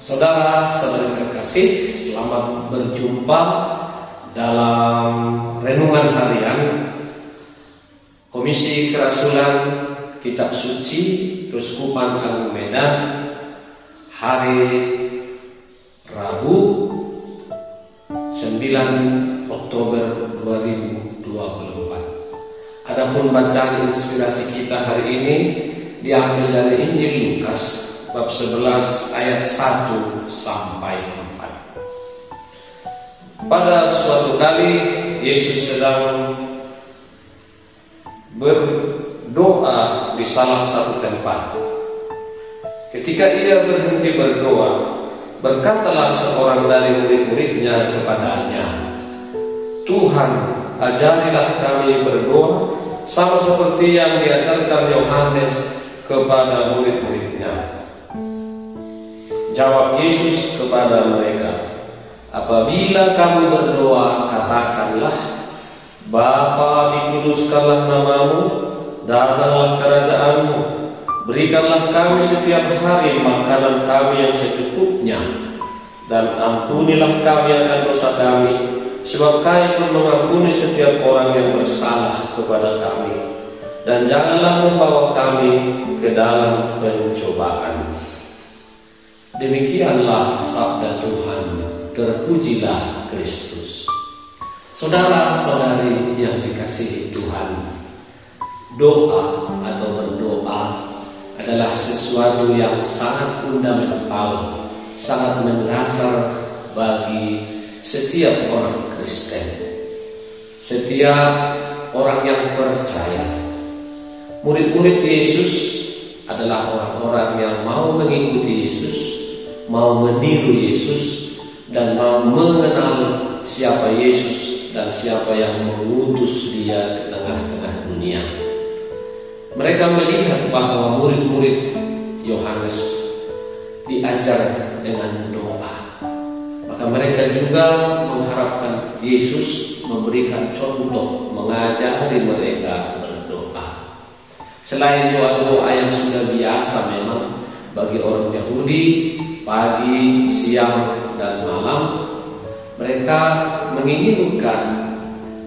Saudara-saudari terkasih, selamat berjumpa dalam renungan harian Komisi Kerasulan Kitab Suci Keuskupan Agung Medan hari Rabu 9 Oktober 2024. Adapun bacaan inspirasi kita hari ini diambil dari Injil Lukas bab 11 ayat 1 sampai 4. Pada suatu kali Yesus sedang berdoa di salah satu tempat. Ketika ia berhenti berdoa, berkatalah seorang dari murid-muridnya kepadanya, "Tuhan, ajarilah kami berdoa sama seperti yang diajarkan Yohanes kepada murid-muridnya." Jawab Yesus kepada mereka, "Apabila kamu berdoa, katakanlah, Bapa, dikuduskanlah namamu, datanglah kerajaanmu, berikanlah kami setiap hari makanan kami yang secukupnya, dan ampunilah kami akan dosa kami, sebab kami pun mengampuni setiap orang yang bersalah kepada kami, dan janganlah membawa kami ke dalam pencobaan." Demikianlah sabda Tuhan. Terpujilah Kristus. Saudara-saudari yang dikasihi Tuhan, doa atau berdoa adalah sesuatu yang sangat fundamental, sangat mendasar bagi setiap orang Kristen, setiap orang yang percaya. Murid-murid Yesus adalah orang-orang yang mau mengikuti Yesus, mau meniru Yesus, dan mau mengenal siapa Yesus dan siapa yang mengutus dia ke tengah-tengah dunia. Mereka melihat bahwa murid-murid Yohanes diajar dengan doa. Maka mereka juga mengharapkan Yesus memberikan contoh, mengajari mereka berdoa. Selain doa-doa yang sudah biasa memang bagi orang Yahudi, pagi, siang, dan malam, mereka menginginkan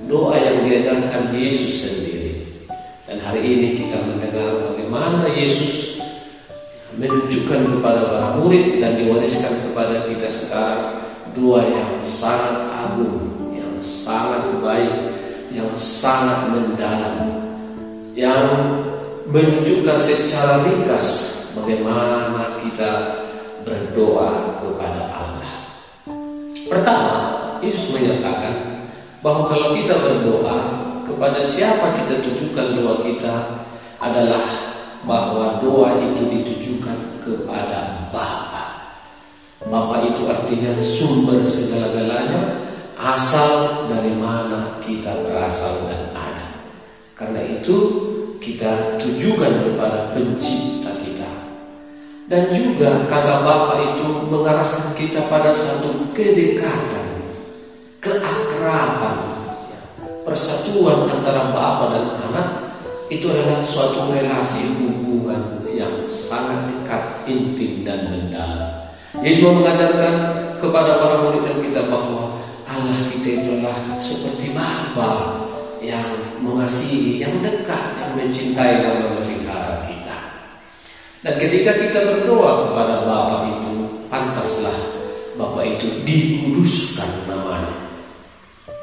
doa yang diajarkan Yesus sendiri. Dan hari ini kita mendengar bagaimana Yesus menunjukkan kepada para murid dan diwariskan kepada kita sekarang doa yang sangat agung, yang sangat baik, yang sangat mendalam, yang menunjukkan secara ringkas bagaimana kita berdoa kepada Allah. Pertama, Yesus menyatakan bahwa kalau kita berdoa, kepada siapa kita tujukan doa kita adalah bahwa doa itu ditujukan kepada Bapa. Bapa itu artinya sumber segala-galanya, asal dari mana kita berasal dan ada. Karena itu kita tujukan kepada Pencipta kita. Dan juga kata Bapa itu mengarahkan kita pada satu kedekatan, keakraban, persatuan antara Bapa dan Anak. Itu adalah suatu relasi hubungan yang sangat dekat, intim, dan mendalam. Yesus mengajarkan kepada para murid dan kita bahwa Allah kita itu adalah seperti Bapa yang mengasihi, yang dekat, yang mencintai dan memelihara kita. Dan ketika kita berdoa kepada Bapa itu, pantaslah Bapa itu dikuduskan namanya.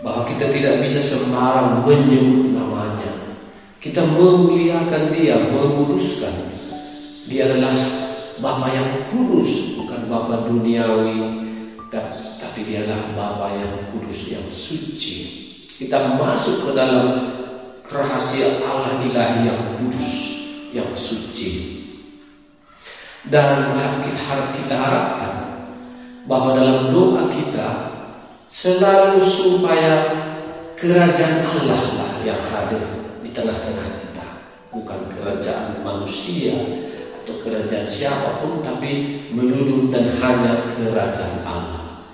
Bahwa kita tidak bisa sembarang menyebut namanya. Kita memuliakan Dia, menguduskan. Dia adalah Bapa yang kudus, bukan Bapa duniawi, tapi Dia adalah Bapa yang kudus, yang suci. Kita masuk ke dalam rahasia Allah ilahi yang kudus, yang suci. Dan kita harapkan bahwa dalam doa kita selalu supaya kerajaan Allah lah yang hadir di tengah-tengah kita, bukan kerajaan manusia atau kerajaan siapapun, tapi melulu dan hanya kerajaan Allah.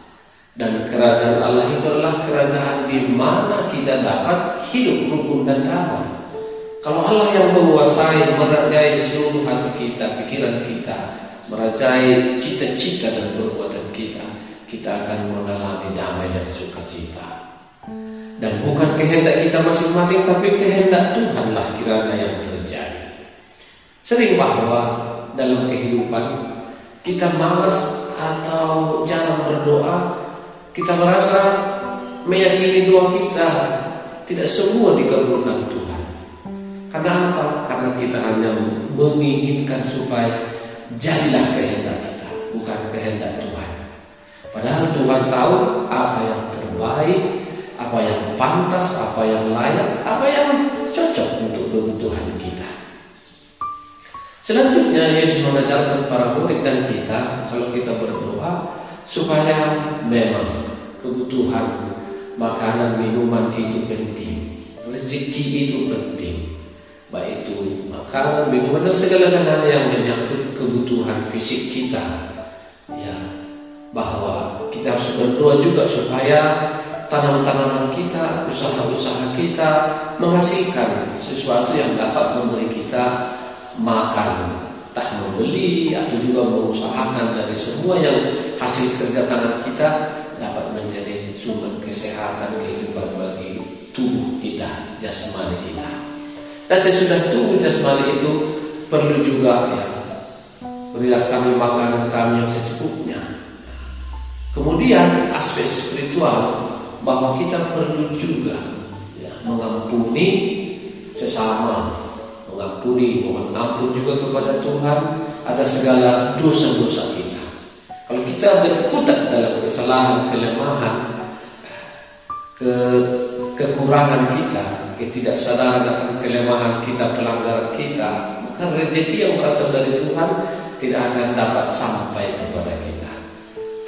Dan kerajaan Allah itu adalah kerajaan di mana kita dapat hidup rukun dan damai. Kalau Allah yang menguasai, merajai seluruh hati kita, pikiran kita, merajai cita-cita dan perbuatan kita, kita akan mengalami damai dan sukacita. Dan bukan kehendak kita masing-masing, tapi kehendak Tuhanlah kiranya yang terjadi. Sering bahwa dalam kehidupan kita malas atau jarang berdoa, kita merasa meyakini doa kita tidak semua dikabulkan Tuhan. Karena apa? Karena kita hanya menginginkan supaya jadilah kehendak kita, bukan kehendak Tuhan. Padahal Tuhan tahu apa yang terbaik, apa yang pantas, apa yang layak, apa yang cocok untuk kebutuhan kita. Selanjutnya Yesus mengajarkan para murid dan kita, kalau kita berdoa, supaya memang kebutuhan makanan, minuman itu penting, rezeki itu penting, baik itu makanan, minuman dan segala hal yang menyangkut kebutuhan fisik kita. Ya, bahwa kita harus berdoa juga supaya tanam-tanaman kita, usaha-usaha kita menghasilkan sesuatu yang dapat memberi kita makan, entah membeli atau juga mengusahakan dari semua yang hasil kerja tangan kita dapat menjadi sumber kesehatan kehidupan bagi tubuh kita, jasmani kita. Dan sesudah tubuh jasmani itu perlu juga ya, berilah kami makanan kami yang secukupnya. Kemudian aspek spiritual, bahwa kita perlu juga ya, mengampuni sesama, mengampuni, mohon ampun juga kepada Tuhan atas segala dosa-dosa kita. Kalau kita berkutat dalam kesalahan, kelemahan, kekurangan kita, ketidaksadaran akan kelemahan kita, pelanggaran kita, maka rezeki yang berasal dari Tuhan tidak akan dapat sampai kepada kita.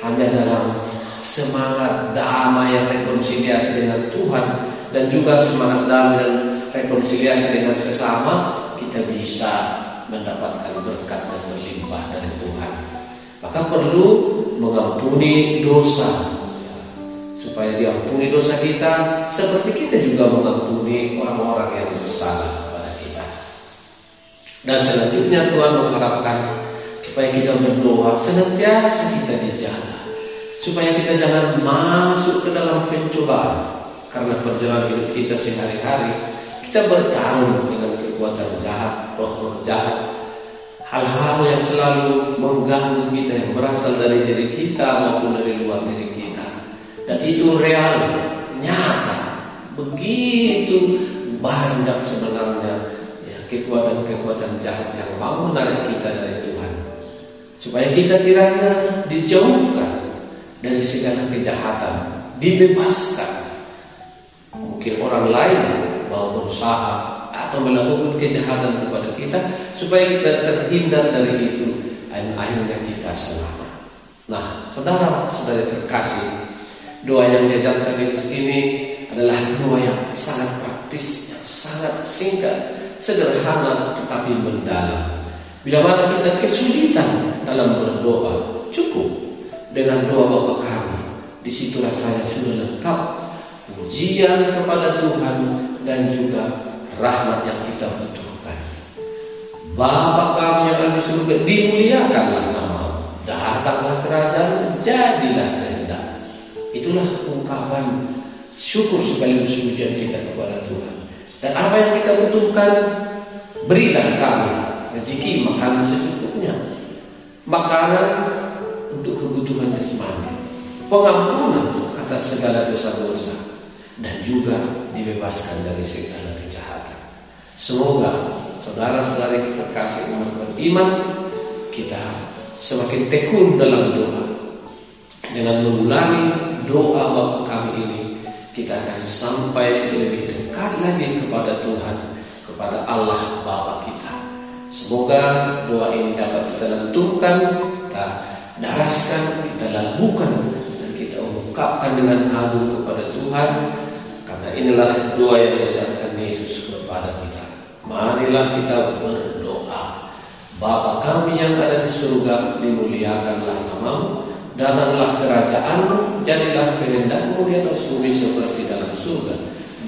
Hanya dalam semangat damai yang rekonsiliasi dengan Tuhan dan juga semangat damai dan rekonsiliasi dengan sesama, kita bisa mendapatkan berkat dan berlimpah dari Tuhan. Maka perlu mengampuni dosa, supaya diampuni dosa kita, seperti kita juga mengampuni orang-orang yang bersalah kepada kita. Dan selanjutnya Tuhan mengharapkan supaya kita berdoa senantiasa kita dijaga, supaya kita jangan masuk ke dalam pencobaan. Karena perjalanan hidup kita sehari-hari, kita bertarung dengan kekuatan jahat, roh-roh jahat, hal-hal yang selalu mengganggu kita yang berasal dari diri kita maupun dari luar diri kita. Dan itu real, nyata, begitu banyak sebenarnya ya, kekuatan-kekuatan jahat yang mau menarik kita dari Tuhan, supaya kita kiranya dijauhkan dari segala kejahatan, dibebaskan. Mungkin orang lain mau berusaha atau melakukan kejahatan kepada kita, supaya kita terhindar dari itu, dan akhirnya kita selamat. Nah, saudara-saudari terkasih, doa yang diajarkan Yesus ini adalah doa yang sangat praktis, yang sangat singkat, sederhana tetapi mendalam. Bila mana kita kesulitan dalam berdoa, cukup dengan doa Bapa kami. Di situ rasanya sudah lengkap pujian kepada Tuhan dan juga rahmat yang kita butuhkan. Bapa kami yang ada di surga, dimuliakanlah namamu, datanglah kerajaan, jadilah kehendak. Itulah ungkapan syukur sekaligus pujian kita kepada Tuhan. Dan apa yang kita butuhkan, berilah kami rezeki, makanan secukupnya, makanan untuk kebutuhan jasmani, pengampunan atas segala dosa-dosa, dan juga dibebaskan dari segala kejahatan. Semoga saudara-saudari kita kasih umat beriman, kita semakin tekun dalam doa. Dengan mengulangi doa Bapa kami ini, kita akan sampai lebih dekat lagi kepada Tuhan, kepada Allah Bapa kita. Semoga doa ini dapat kita lenturkan, kita daraskan, kita lakukan, dan kita ungkapkan dengan agung kepada Tuhan. Karena inilah doa yang diajarkan Yesus kepada kita. Marilah kita berdoa. Bapa kami yang ada di surga, dimuliakanlah namamu, datanglah kerajaan-Mu, jadilah kehendak-Mu di atas bumi seperti dalam surga.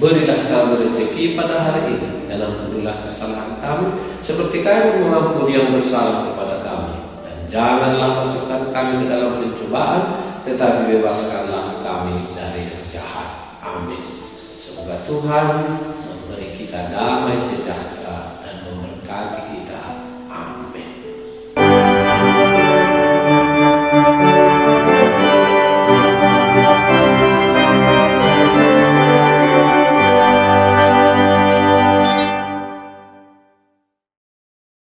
Berilah kami rezeki pada hari ini, dan ampunilah kesalahan kami seperti kami mengampuni yang bersalah kepada kami. Dan janganlah masukkan kami ke dalam pencobaan, tetapi bebaskanlah kami dari yang jahat. Amin. Semoga Tuhan memberi kita damai sejahtera dan memberkati kita